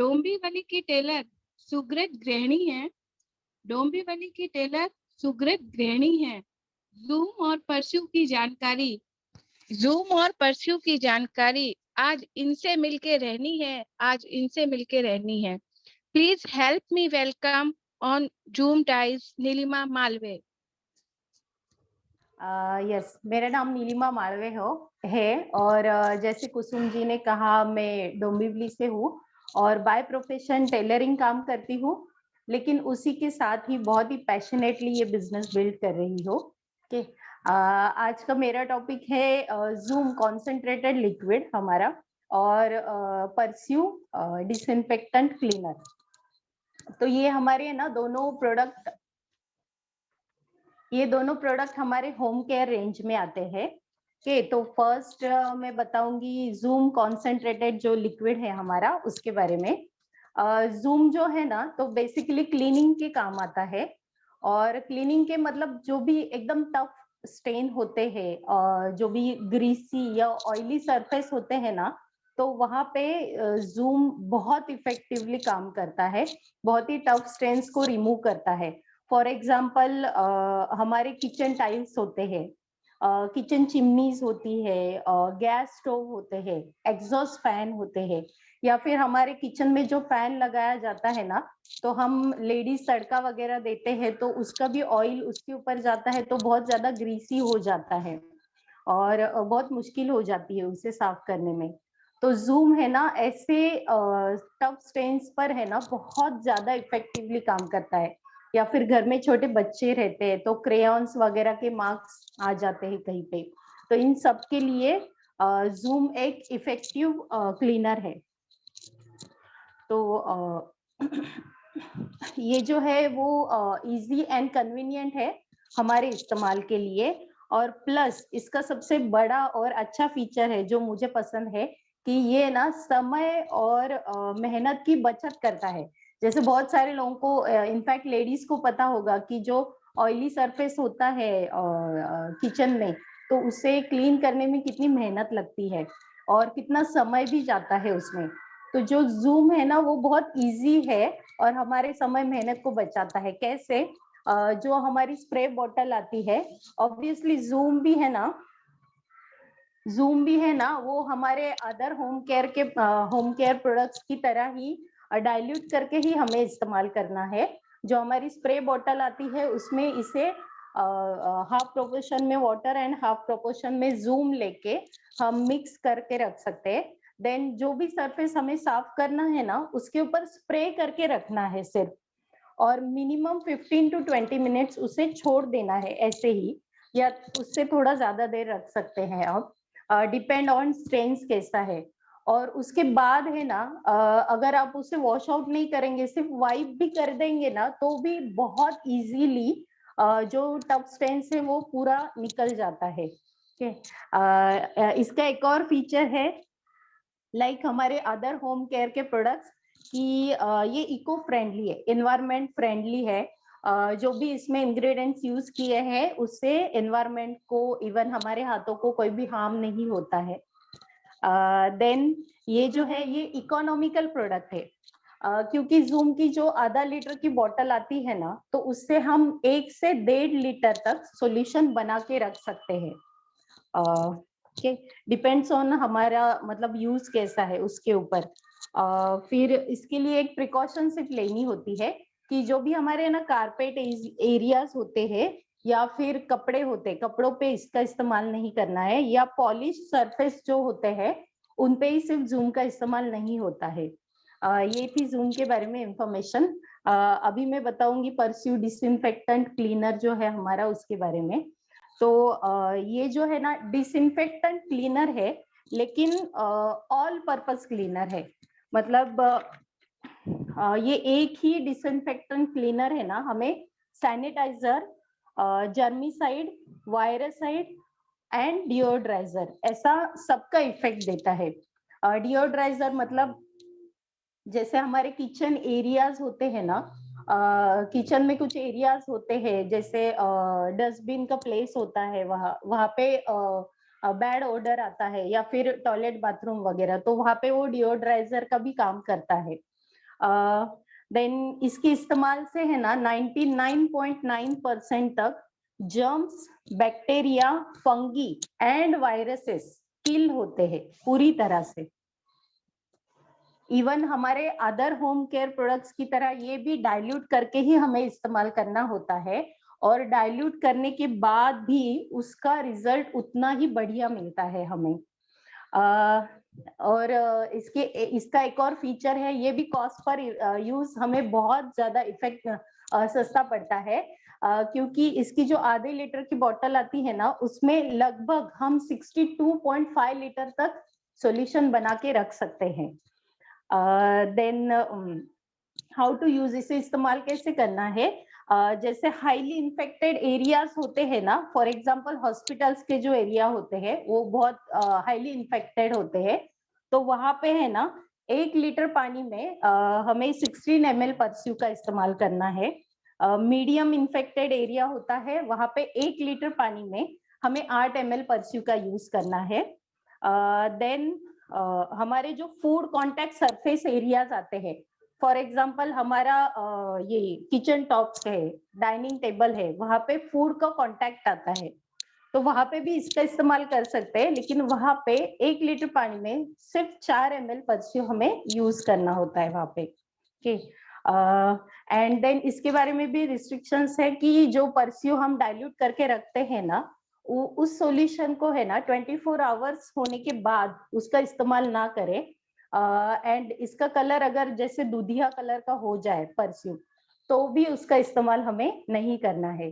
डोंबिवली की टेलर सुग्रत गृहिणी है। डोंबिवली की टेलर सुग्रत गृहिणी है। जूम और परस्यू की जानकारी आज इनसे मिलके रहनी है, आज इनसे मिलके रहनी है। Please help me welcome on Zoom डाइज नीलिमा मालवे। यस, मेरा नाम नीलिमा मालवे है और जैसे कुसुम जी ने कहा, मैं डोंबिवली से हूँ और बाय प्रोफेशन टेलरिंग काम करती हूँ, लेकिन उसी के साथ ही बहुत ही पैशनेटली ये बिजनेस बिल्ड कर रही हो। ओके, आज का मेरा टॉपिक है जूम कॉन्सेंट्रेटेड लिक्विड हमारा और परस्यू डिसइंफेक्टेंट क्लीनर। तो ये हमारे ना दोनों प्रोडक्ट हमारे होम केयर रेंज में आते हैं। ओके, तो फर्स्ट मैं बताऊंगी जूम कॉन्सेंट्रेटेड जो लिक्विड है हमारा, उसके बारे में। जूम जो है ना, तो बेसिकली क्लीनिंग के काम आता है। और क्लीनिंग के मतलब जो भी एकदम टफ स्टेन होते हैं, जो भी ग्रीसी या ऑयली सरफेस होते हैं ना, तो वहां पे जूम बहुत इफेक्टिवली काम करता है, बहुत ही टफ स्टेन्स को रिमूव करता है। फॉर एग्जाम्पल हमारे किचन टाइल्स होते हैं, किचन चिमनीज होती है, गैस स्टोव होते हैं, एग्जॉस्ट फैन होते हैं, या फिर हमारे किचन में जो फैन लगाया जाता है ना, तो हम लेडीज तड़का वगैरह देते हैं तो उसका भी ऑयल उसके ऊपर जाता है, तो बहुत ज्यादा ग्रीसी हो जाता है और बहुत मुश्किल हो जाती है उसे साफ करने में। तो जूम है ना, ऐसे टफ स्टेन्स पर है ना बहुत ज्यादा इफेक्टिवली काम करता है। या फिर घर में छोटे बच्चे रहते हैं तो क्रेयॉन्स वगैरह के मार्क्स आ जाते हैं कहीं पे, तो इन सब के लिए जूम एक इफेक्टिव क्लीनर है। तो ये जो है वो इजी एंड कन्वीनियंट है हमारे इस्तेमाल के लिए। और प्लस इसका सबसे बड़ा और अच्छा फीचर है जो मुझे पसंद है कि ये ना समय और मेहनत की बचत करता है। जैसे बहुत सारे लोगों को, इनफैक्ट लेडीज को पता होगा कि जो ऑयली सरफेस होता है किचन में, तो उसे क्लीन करने में कितनी मेहनत लगती है और कितना समय भी जाता है उसमें। तो जो जूम है ना, वो बहुत इजी है और हमारे समय मेहनत को बचाता है। कैसे? जो हमारी स्प्रे बॉटल आती है, ऑब्वियसली जूम भी है ना, वो हमारे अदर होम केयर प्रोडक्ट्स की तरह ही डाइल्यूट करके ही हमें इस्तेमाल करना है। जो हमारी स्प्रे बॉटल आती है उसमें इसे हाफ प्रोपोर्शन में वाटर एंड हाफ प्रोपोर्शन में जूम लेके हम मिक्स करके रख सकते हैं। देन जो भी सरफेस हमें साफ करना है ना, उसके ऊपर स्प्रे करके रखना है सिर्फ, और मिनिमम 15 to 20 मिनट्स उसे छोड़ देना है ऐसे ही, या उससे थोड़ा ज्यादा देर रख सकते हैं आप, डिपेंड ऑन स्ट्रेन्स कैसा है। और उसके बाद है ना, अगर आप उसे वॉश आउट नहीं करेंगे, सिर्फ वाइप भी कर देंगे ना, तो भी बहुत इजीली जो टफ स्टेन्स है वो पूरा निकल जाता है। इसका एक और फीचर है, लाइक हमारे अदर होम केयर के प्रोडक्ट्स, कि ये इको फ्रेंडली है, एनवायरमेंट फ्रेंडली है। जो भी इसमें इंग्रेडिएंट्स यूज किए हैं उससे एनवायरमेंट को, इवन हमारे हाथों को कोई भी हार्म नहीं होता है। देन ये जो है ये इकोनॉमिकल प्रोडक्ट है, क्योंकि जूम की जो आधा लीटर की बोतल आती है ना, तो उससे हम 1 से 1.5 लीटर तक सॉल्यूशन बना के रख सकते हैं। ओके, डिपेंड्स ऑन हमारा मतलब यूज कैसा है उसके ऊपर। फिर इसके लिए एक प्रिकॉशन सिर्फ लेनी होती है कि जो भी हमारे ना कारपेट एरियाज होते हैं या फिर कपड़े होते, कपड़ों पे इसका इस्तेमाल नहीं करना है, या पॉलिश सरफेस जो होते हैं उन पे ही सिर्फ जूम का इस्तेमाल नहीं होता है। ये थी जूम के बारे में इंफॉर्मेशन। अभी मैं बताऊंगी परस्यू डिसइंफेक्टेंट क्लीनर जो है हमारा, उसके बारे में। तो ये जो है ना डिसइंफेक्टेंट क्लीनर है, लेकिन ऑल पर्पस क्लीनर है। मतलब ये एक ही डिसइंफेक्टेंट क्लीनर है ना, हमें सैनिटाइजर, जर्मिसाइड, वायरसाइड एंड डिओड्राइजर, ऐसा सबका इफेक्ट देता है। डिओड्राइजर मतलब जैसे हमारे किचन एरियाज होते हैं ना, किचन में कुछ एरियाज होते हैं, जैसे डस्टबिन का प्लेस होता है, वहां पे बैड ओडर आता है, या फिर टॉयलेट बाथरूम वगैरह, तो वहां पे वो डिओड्राइजर का भी काम करता है। देन इसके इस्तेमाल से है ना 99.9% तक germs, bacteria, fungi and viruses kill होते हैं पूरी तरह से। इवन हमारे अदर होम केयर प्रोडक्ट्स की तरह ये भी डाइल्यूट करके ही हमें इस्तेमाल करना होता है, और डाइल्यूट करने के बाद भी उसका रिजल्ट उतना ही बढ़िया मिलता है हमें। और इसका एक और फीचर है, ये भी कॉस्ट पर यूज हमें बहुत ज्यादा इफेक्ट सस्ता पड़ता है, क्योंकि इसकी जो आधे लीटर की बोतल आती है ना, उसमें लगभग हम 62.5 लीटर तक सॉल्यूशन बना के रख सकते हैं। देन हाउ टू यूज, इसे इस्तेमाल कैसे करना है, जैसे हाईली इन्फेक्टेड एरियाज होते हैं ना, फॉर एग्जांपल हॉस्पिटल्स के जो एरिया होते हैं वो बहुत हाईली इन्फेक्टेड होते हैं, तो वहां पे है ना 1 लीटर पानी में हमें 16 ml परस्यू का इस्तेमाल करना है। मीडियम इन्फेक्टेड एरिया होता है, वहां पे 1 लीटर पानी में हमें 8 ml परस्यू का यूज करना है। देन हमारे जो फूड कॉन्टेक्ट सरफेस एरियाज आते हैं, फॉर एग्जाम्पल हमारा ये किचन टॉप है, डाइनिंग टेबल है, वहां पे फूड का कांटेक्ट आता है, तो वहां पे भी इसका इस्तेमाल कर सकते हैं, लेकिन वहां पे 1 लीटर पानी में सिर्फ 4 ml परस्यू हमें यूज करना होता है वहां पे। ओके, एंड देन इसके बारे में भी रिस्ट्रिक्शंस है कि जो परस्यू हम डाइल्यूट करके रखते हैं ना, उस सॉल्यूशन को है ना 24 आवर्स होने के बाद उसका इस्तेमाल ना करें। एंड इसका कलर अगर जैसे दूधिया कलर का हो जाए परस्यू, तो भी उसका इस्तेमाल हमें नहीं करना है।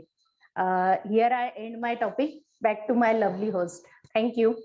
Here I end my topic, back to my lovely host, thank you.